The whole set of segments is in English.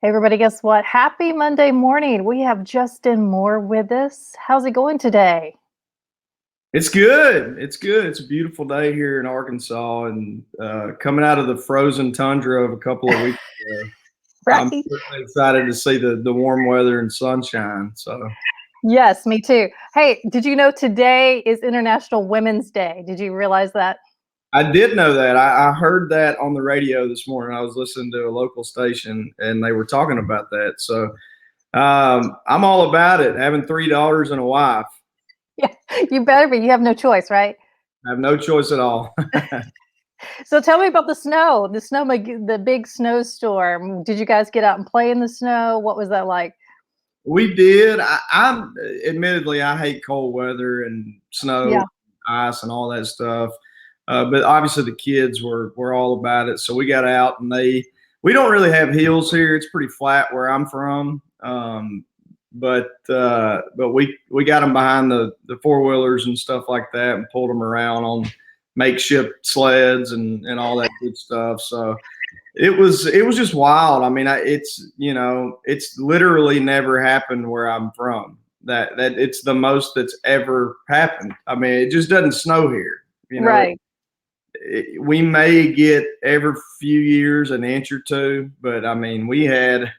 Hey, everybody, guess what? Happy Monday morning. We have Justin Moore with us. How's it going today? It's good. It's good. It's a beautiful day here in Arkansas, and coming out of the frozen tundra of a couple of weeks ago. I'm Right? certainly excited to see the warm weather and sunshine. So Yes, me too. Hey, did you know today is International Women's Day? Did you realize that? I did know that. I heard that on the radio this morning. I was listening to a local station, and they were talking about that. So I'm all about it. Having three daughters and a wife, Yeah, you better be. You have no choice, right? I have no choice at all. So tell me about the big snowstorm. Did you guys get out and play in the snow? What was that like? We did. I'm admittedly I hate cold weather and snow, Yeah. ice, and all that stuff. But obviously the kids were all about it, so we got out and we don't really have hills here. It's pretty flat where I'm from. But we got them behind the four wheelers and stuff like that, and pulled them around on makeshift sleds and all that good stuff. So it was just wild. I mean, it's literally never happened where I'm from. That it's the most that's ever happened. I mean, it just doesn't snow here. Right. We may get every few years an inch or two, but I mean, I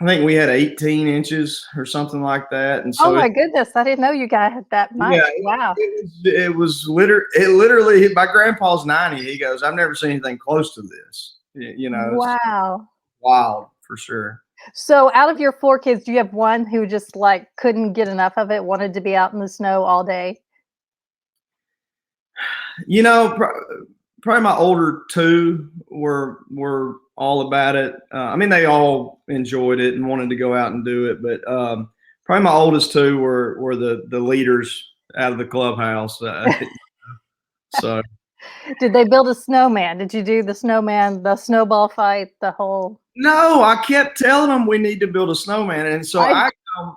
think we had 18 inches or something like that, and Oh so my goodness. I didn't know you guys had that yeah, much. Wow. it literally hit. My grandpa's 90. He goes, I've never seen anything close to this. It's Wow. wild for sure. So out of your 4 kids, do you have one who just, like, couldn't get enough of it, wanted to be out in the snow all day? You know, probably my older two were all about it. I mean, they all enjoyed it and wanted to go out and do it, but probably my oldest two were the leaders out of the clubhouse. So Did they build a snowman? Did you do the snowman, the snowball fight, the whole no, I kept telling them we need to build a snowman, and so I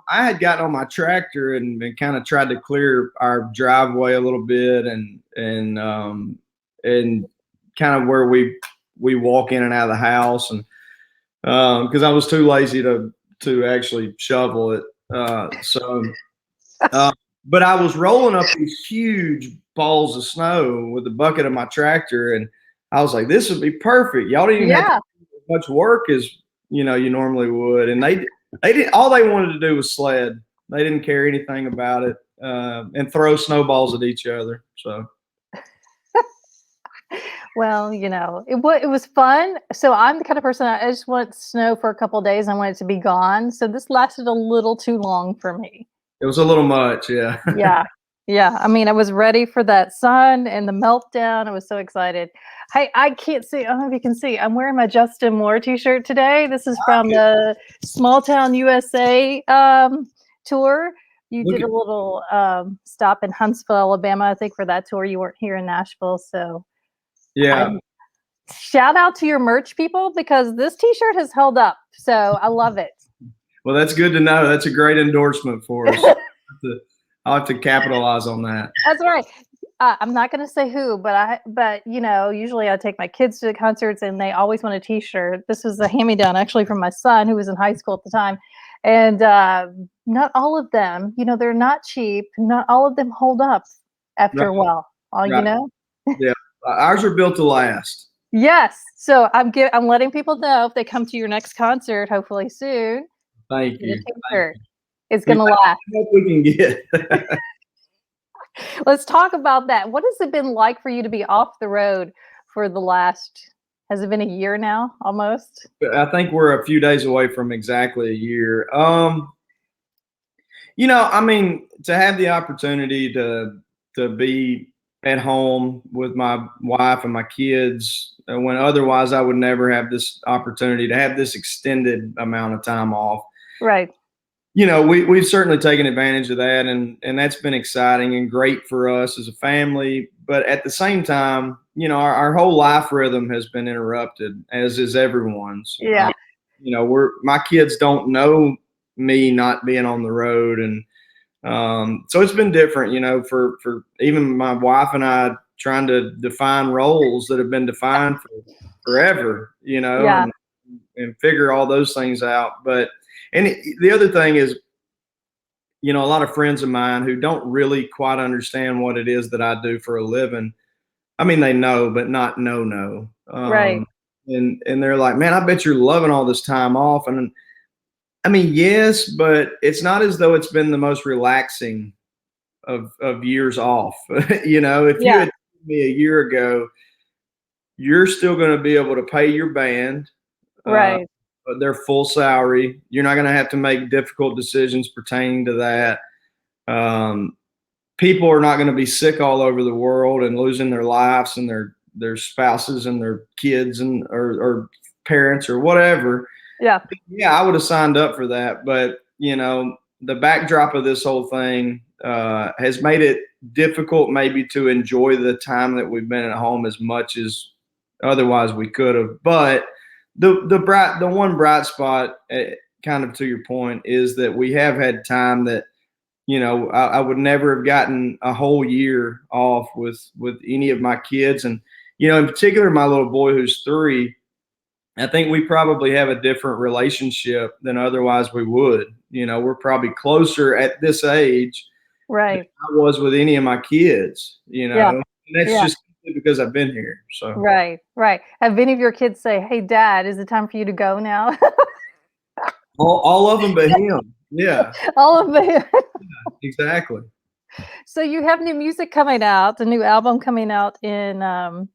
I had gotten on my tractor and kind of tried to clear our driveway a little bit and kind of where we walk in and out of the house, and because I was too lazy to actually shovel it. Uh, but I was rolling up these huge balls of snow with the bucket of my tractor, and I was like, "This would be perfect. Y'all didn't even have to Yeah. do as much work as you normally would." And they did all they wanted to do was sled. They didn't care anything about it and throw snowballs at each other. So Well, it was fun. So I'm the kind of person I just want snow for a couple days, I want it to be gone. So this lasted a little too long for me. it was a little much, yeah. Yeah. Yeah. I mean, I was ready for that sun and the meltdown. I was so excited. Hey, I can't see. I don't know if you can see. I'm wearing my Justin Moore t-shirt today. This is from the Small Town USA tour. You Look did at a little stop in Huntsville, Alabama, I think, for that tour. You weren't here in Nashville. So I yeah. shout out to your merch people because this t-shirt has held up. So I love it. Well, that's good to know. That's a great endorsement for us. I'll have to capitalize on that. That's right. I'm not going to say who, but usually I take my kids to the concerts and they always want a T-shirt. This was a hand-me-down actually from my son who was in high school at the time, and not all of them, they're not cheap. Not all of them hold up after Right, a while. All you right. know. Yeah. Ours are built to last. Yes. So I'm letting people know if they come to your next concert, hopefully soon, Thank get a you. Thank T-shirt. you. It's going to last. I hope we can get. Let's talk about that. What has it been like for you to be off the road for the last, has it been a year now almost? I think we're a few days away from exactly a year. I mean, to have the opportunity to be at home with my wife and my kids when otherwise I would never have this opportunity to have this extended amount of time off. Right. We've certainly taken advantage of that, and that's been exciting and great for us as a family. But at the same time, our whole life rhythm has been interrupted, as is everyone's. Yeah. My kids don't know me not being on the road, and so it's been different. For even my wife and I trying to define roles that have been defined for forever. Yeah. and figure all those things out. But the other thing is, a lot of friends of mine who don't really quite understand what it is that I do for a living. I mean, they know, but not know. Right. And they're like, man, I bet you're loving all this time off. And I mean, yes, but it's not as though it's been the most relaxing of years off. If you had told me a year ago, you're still going to be able to pay your band, Right. their full salary. You're not going to have to make difficult decisions pertaining to that. People are not going to be sick all over the world and losing their lives and their spouses and their kids and or parents or whatever. Yeah. Yeah, I would have signed up for that. But, the backdrop of this whole thing has made it difficult maybe to enjoy the time that we've been at home as much as otherwise we could have. But the one bright spot, kind of to your point, is that we have had time that, I would never have gotten a whole year off with any of my kids. And, in particular, my little boy who's 3, I think we probably have a different relationship than otherwise we would. We're probably closer at this age Right. than I was with any of my kids, Yeah. And that's just because I've been here. So Right. Have any of your kids say, "Hey, Dad, is it time for you to go now?" all of them but him. Yeah, All of them. exactly. So you have new music coming out, a new album coming out in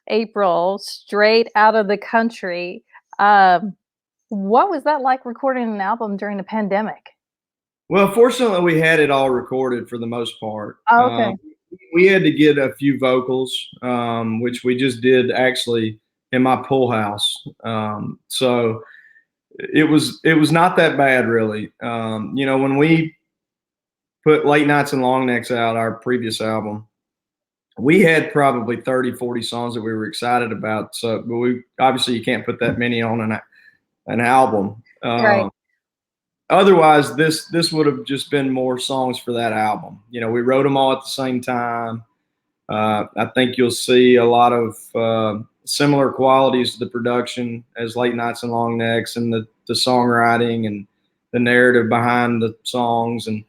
April, Straight Out of the Country. What was that like recording an album during the pandemic? Well, fortunately, we had it all recorded for the most part. Oh, okay. We had to get a few vocals, which we just did actually in my pool house. So it was not that bad, really. When we put Late Nights and Long Necks out, our previous album, we had probably 30, 40 songs that we were excited about. So, but obviously you can't put that many on an album. Right. Otherwise, this would have just been more songs for that album. We wrote them all at the same time. I think you'll see a lot of similar qualities to the production as Late Nights and Long Necks, and the songwriting and the narrative behind the songs. And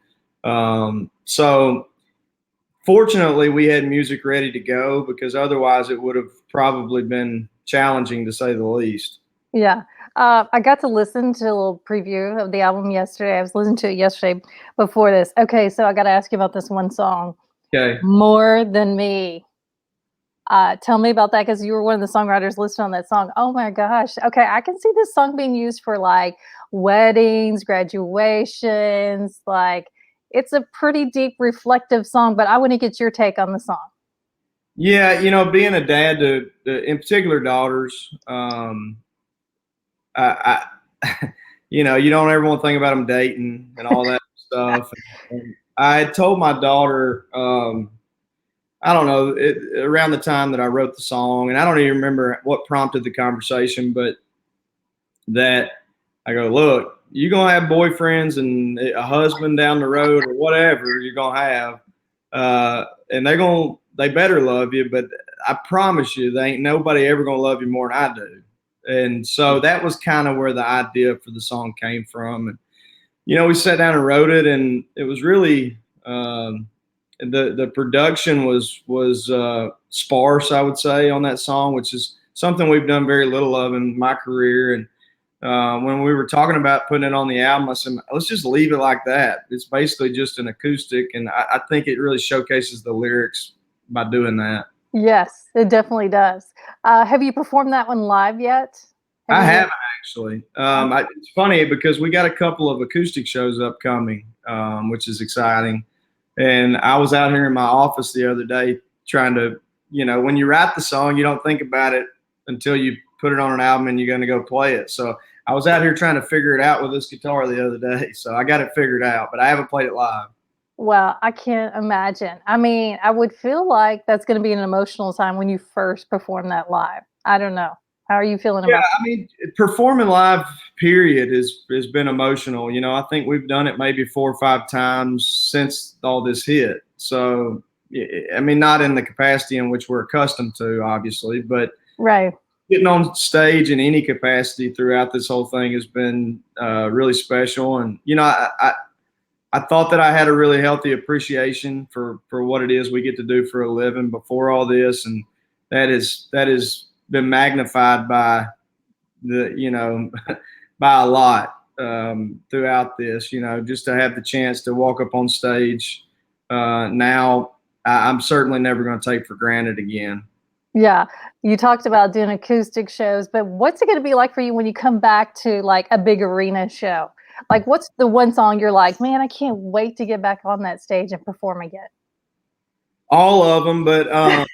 so fortunately, we had music ready to go, because otherwise it would have probably been challenging, to say the least. Yeah. I got to listen to a little preview of the album yesterday. I was listening to it yesterday before this. Okay, so I got to ask you about this one song, Okay. More Than Me. Tell me about that, because you were one of the songwriters listed on that song. Oh my gosh. Okay, I can see this song being used for like weddings, graduations. Like, it's a pretty deep, reflective song, but I want to get your take on the song. Yeah, being a dad to in particular daughters, I you don't ever want to think about them dating and all that stuff. And I had told my daughter, I don't know, around the time that I wrote the song, and I don't even remember what prompted the conversation, but that I go, look, you're going to have boyfriends and a husband down the road or whatever you're going to have. And they better love you, but I promise you, they ain't nobody ever going to love you more than I do. And so that was kind of where the idea for the song came from. And, we sat down and wrote it, and it was really, the production was sparse, I would say, on that song, which is something we've done very little of in my career. And when we were talking about putting it on the album, I said, let's just leave it like that. It's basically just an acoustic, and I think it really showcases the lyrics by doing that. Yes, it definitely does. Have you performed that one live yet? I haven't, actually. It's funny because we got a couple of acoustic shows upcoming, which is exciting. And I was out here in my office the other day trying to, when you write the song, you don't think about it until you put it on an album and you're going to go play it. So I was out here trying to figure it out with this guitar the other day. So I got it figured out, but I haven't played it live. Well, I can't imagine. I mean, I would feel like that's going to be an emotional time when you first perform that live. I don't know. How are you feeling about I mean, performing live, period, has been emotional. I think we've done it maybe 4 or 5 times since all this hit. So, I mean, not in the capacity in which we're accustomed to, obviously, but Right. getting on stage in any capacity throughout this whole thing has been really special. And, I thought that I had a really healthy appreciation for what it is we get to do for a living before all this. And that has been magnified by by a lot throughout this, just to have the chance to walk up on stage. Now I'm certainly never going to take for granted again. Yeah. You talked about doing acoustic shows, but what's it going to be like for you when you come back to like a big arena show? Like, what's the one song you're like, man, I can't wait to get back on that stage and perform again? All of them, but I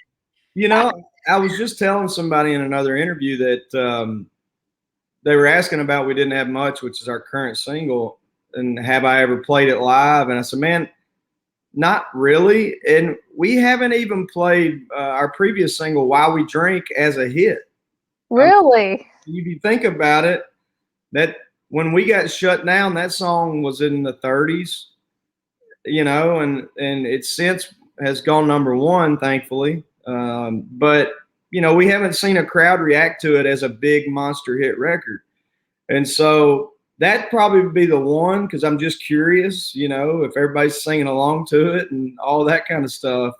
was just telling somebody in another interview that they were asking about We Didn't Have Much, which is our current single, and have I ever played it live? And I said, man, not really. And we haven't even played our previous single, While We Drink, as a hit. Really? If you think about it, that when we got shut down, that song was in the 30s, and it since has gone number one, thankfully. But we haven't seen a crowd react to it as a big monster hit record. And so that'd probably be the one, because I'm just curious, if everybody's singing along to it and all that kind of stuff.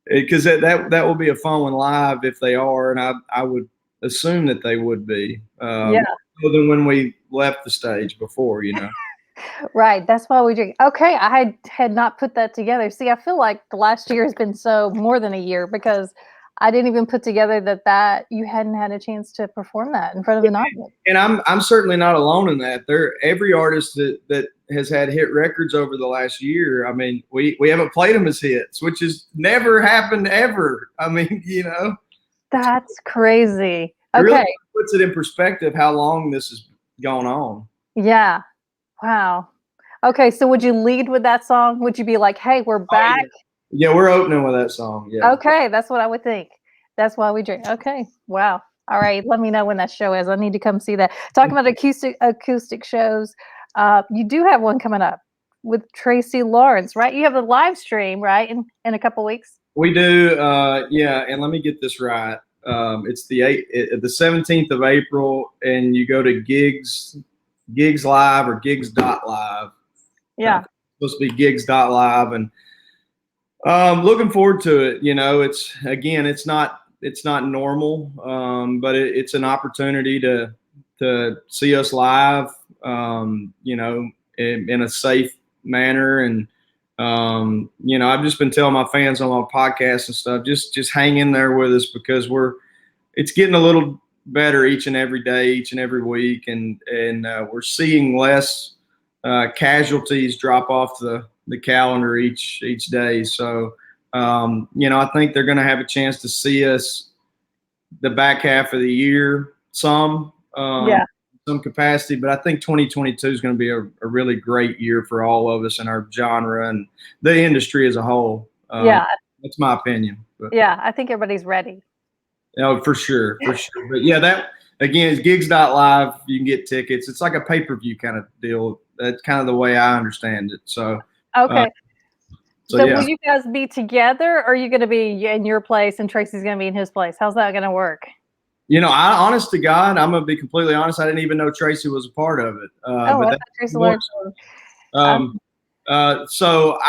Because that will be a fun one live if they are, and I would assume that they would be. Yeah. Other than when we left the stage before, Right. That's why we drink. Okay. I had not put that together. See, I feel like the last year has been more than a year, because I didn't even put together that you hadn't had a chance to perform that in front of an audience. And I'm certainly not alone in that. Every artist that has had hit records over the last year, I mean, we haven't played them as hits, which has never happened ever. I mean, That's crazy. It Okay. really puts it in perspective how long this has gone on. Yeah. Wow. Okay. So would you lead with that song? Would you be like, hey, we're back? Oh, yeah, we're opening with that song. Yeah. Okay. That's what I would think. That's Why We Drink. Okay. Wow. All right. Let me know when that show is. I need to come see that. Talking about acoustic shows, you do have one coming up with Tracy Lawrence, right? You have a live stream, right? In a couple weeks. We do. Yeah. And let me get this right. It's the 17th of April, and you go to Gigs Live or Gigs.live. Yeah. It's supposed to be Gigs.live, and looking forward to it. It's not normal, but it's an opportunity to see us live, in a safe manner. And I've just been telling my fans on my podcast and stuff, just hang in there with us, because it's getting a little better each and every day, each and every week, and we're seeing less casualties drop off the calendar each day. So I think they're going to have a chance to see us the back half of the year, some capacity, but I think 2022 is going to be a really great year for all of us in our genre and the industry as a whole. That's my opinion. But, yeah, I think everybody's ready. For sure. But yeah, that again is Gigs.live. You can get tickets. It's like a pay-per-view kind of deal. That's kind of the way I understand it. So okay. So yeah. Will you guys be together, or are you going to be in your place and Tracy's going to be in his place? How's that going to work? Honest to God, I'm going to be completely honest. I didn't even know Tracy was a part of it. But Tracy Lawrence. So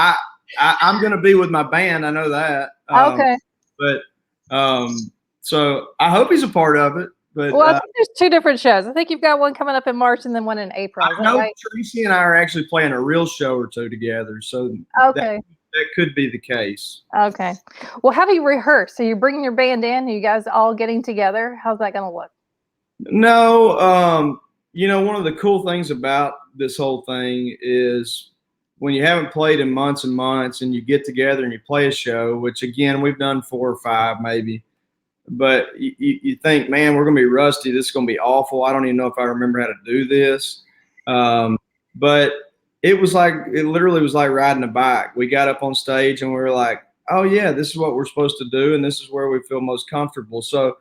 I'm going to be with my band. I know that. Okay. But so I hope he's a part of it. But I think there's two different shows. I think you've got one coming up in March and then one in April. I know right? Tracy and I are actually playing a real show or two together. So okay. That could be the case. Okay. Well, how do you rehearse? So you're bringing your band in? Are you guys all getting together? How's that going to look? No. One of the cool things about this whole thing is when you haven't played in months and months and you get together and you play a show, which again, we've done 4 or 5 maybe, but you think, man, we're going to be rusty. This is going to be awful. I don't even know if I remember how to do this. But it literally was like riding a bike. We got up on stage and we were like, oh yeah, this is what we're supposed to do. And this is where we feel most comfortable. So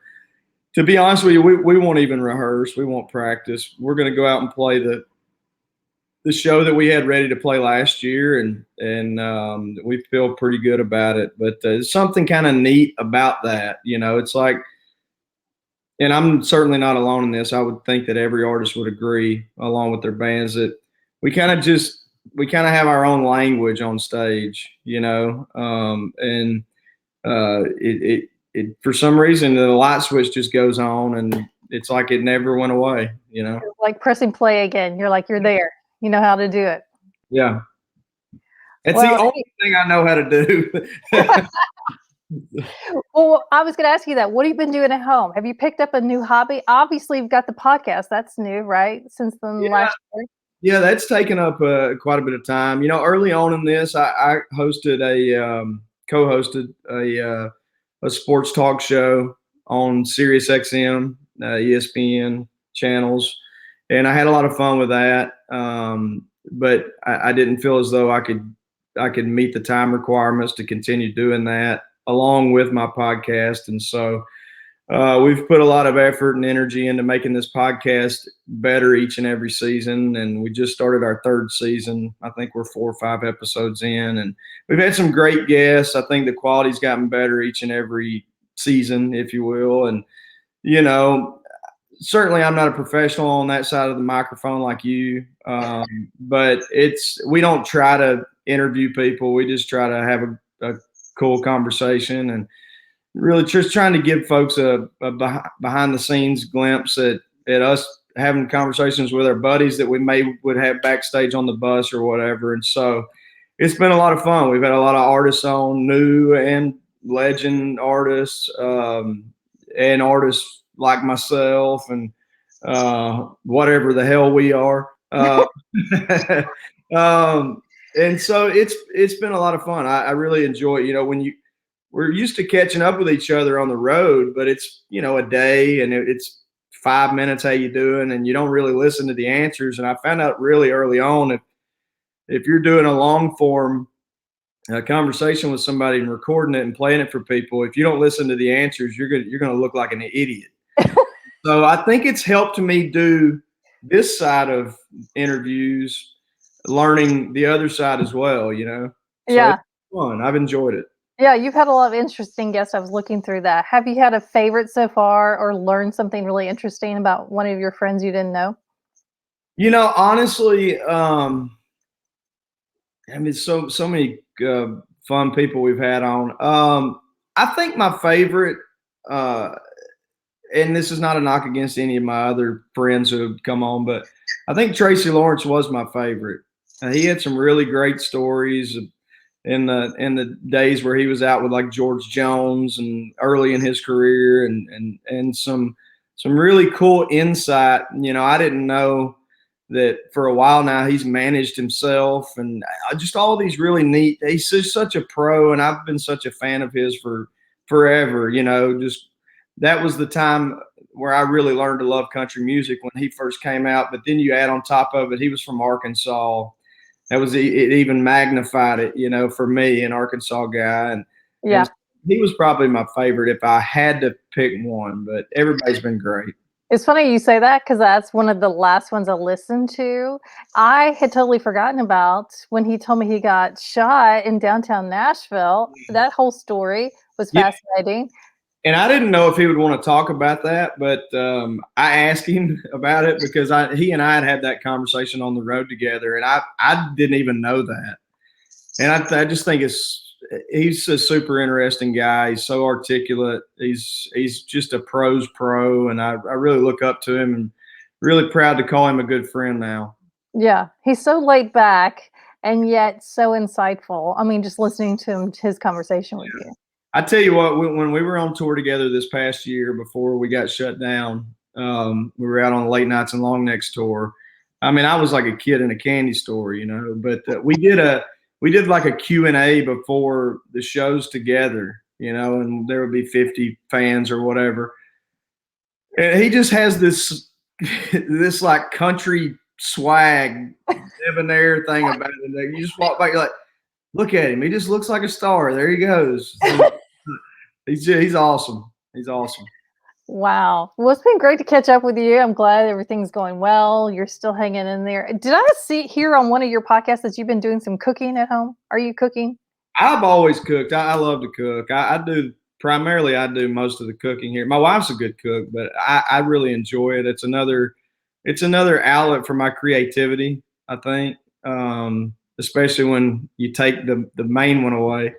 to be honest with you, we won't even rehearse. We won't practice. We're going to go out and play the show that we had ready to play last year, and we feel pretty good about it. But there's something kind of neat about that. It's like and I'm certainly not alone in this. I would think that every artist would agree, along with their bands, that we kind of have our own language on stage, and it for some reason the light switch just goes on, and it's like it never went away. Like pressing play again. You're like, you're there. You know how to do it. Yeah, it's the Well, only thing I know how to do. well, I was going to ask you that. What have you been doing at home? Have you picked up a new hobby? Obviously, you've got the podcast. That's new, right? Since then, Yeah. last year. Yeah, that's taken up quite a bit of time. Early on in this, I co-hosted a sports talk show on Sirius XM, ESPN channels, and I had a lot of fun with that. But I didn't feel as though I could meet the time requirements to continue doing that along with my podcast, and so we've put a lot of effort and energy into making this podcast better each and every season. And we just started our third season. I think we're 4 or 5 episodes in, and we've had some great guests. I think the quality's gotten better each and every season, if you will. And, certainly I'm not a professional on that side of the microphone like you. But we don't try to interview people. We just try to have a cool conversation, and really just trying to give folks a behind the scenes glimpse at us having conversations with our buddies that we would have backstage on the bus or whatever. And so it's been a lot of fun. We've had a lot of artists on, new and legend artists, and artists like myself and whatever the hell we are. And so it's been a lot of fun. I really enjoy it. We're used to catching up with each other on the road, but it's, a day, and it's 5 minutes, how you doing? And you don't really listen to the answers. And I found out really early on, if you're doing a long form conversation with somebody and recording it and playing it for people, if you don't listen to the answers, you're going to look like an idiot. So I think it's helped me do this side of interviews, learning the other side as well, So Yeah. it's fun. I've enjoyed it. Yeah, you've had a lot of interesting guests. I was looking through that. Have you had a favorite so far, or learned something really interesting about one of your friends you didn't know? Honestly, so many fun people we've had on. I think my favorite, and this is not a knock against any of my other friends who have come on, but I think Tracy Lawrence was my favorite. He had some really great stories in the days where he was out with like George Jones and early in his career, and some really cool insight. I didn't know that for a while now he's managed himself, and just all these really neat. He's just such a pro, and I've been such a fan of his for forever. Just that was the time where I really learned to love country music when he first came out. But then you add on top of it, he was from Arkansas. It even magnified it, for me, an Arkansas guy. And he was probably my favorite if I had to pick one, but everybody's been great. It's funny you say that, because that's one of the last ones I listened to. I had totally forgotten about when he told me he got shot in downtown Nashville. That whole story was fascinating. And I didn't know if he would want to talk about that, but I asked him about it because he and I had that conversation on the road together, and I didn't even know that. And I just think he's a super interesting guy. He's so articulate. He's just a pro's pro, and I really look up to him, and really proud to call him a good friend now. Yeah, he's so laid back and yet so insightful. I mean, just listening to his conversation with you. I tell you what, when we were on tour together this past year before we got shut down, we were out on the Late Nights and Long Necks tour. I mean, I was like a kid in a candy store, but we did like a Q&A before the shows together, and there would be 50 fans or whatever. And he just has this like country swag, debonair thing about it. You just walk by, you're like, look at him. He just looks like a star. There he goes. He's awesome. He's awesome. Wow. Well, it's been great to catch up with you. I'm glad everything's going well. You're still hanging in there. Did I hear on one of your podcasts that you've been doing some cooking at home? Are you cooking? I've always cooked. I love to cook. I do primarily I do most of the cooking here. My wife's a good cook, but I really enjoy it. It's another outlet for my creativity, I think. Especially when you take the main one away.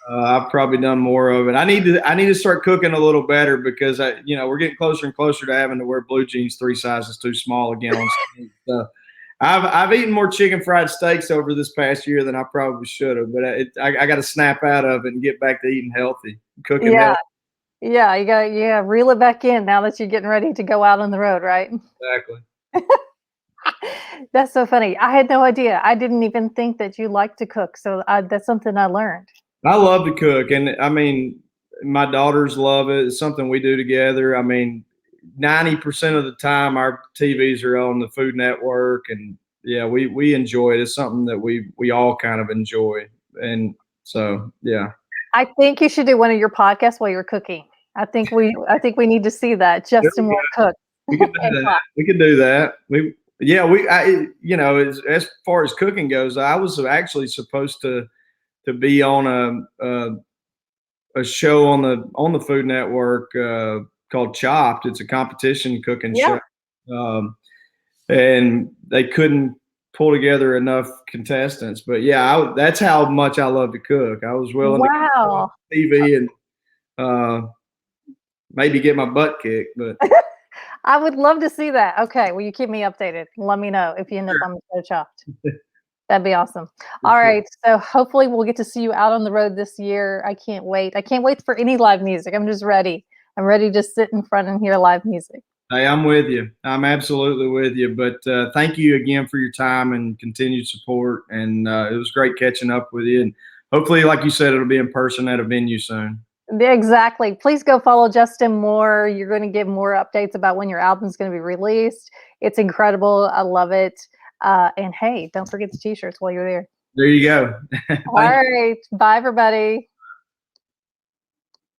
I've probably done more of it. I need to start cooking a little better because we're getting closer and closer to having to wear blue jeans 3 sizes too small again on stage. So I've eaten more chicken fried steaks over this past year than I probably should have, but I got to snap out of it and get back to eating healthy, cooking Yeah. healthy. Yeah, you got reel it back in now that you're getting ready to go out on the road, right? Exactly. That's so funny. I had no idea. I didn't even think that you like to cook. So that's something I learned. I love to cook, and I mean, my daughters love it. It's something we do together. I mean, 90% of the time our TVs are on the Food Network, and yeah, we enjoy it. It's something that we all kind of enjoy, and so yeah. I think you should do one of your podcasts while you're cooking. I think we need to see that. Justin will cook. We could do that. We could do that. As far as cooking goes, I was actually supposed to be on a show on the Food Network called Chopped. It's a competition cooking show, and they couldn't pull together enough contestants. But yeah, that's how much I love to cook. I was willing to go on TV and maybe get my butt kicked, but. I would love to see that. Okay, well, you keep me updated. Let me know if you end up on the show Chopped. That'd be awesome. All right, so hopefully we'll get to see you out on the road this year. I can't wait. I can't wait for any live music. I'm just ready. I'm ready to sit in front and hear live music. Hey, I'm with you. I'm absolutely with you. But thank you again for your time and continued support. And it was great catching up with you. And hopefully, like you said, it'll be in person at a venue soon. Exactly. Please go follow Justin Moore. You're going to get more updates about when your album's going to be released. It's incredible. I love it. And hey, don't forget the t-shirts while you're there. There you go. All right. Bye, everybody.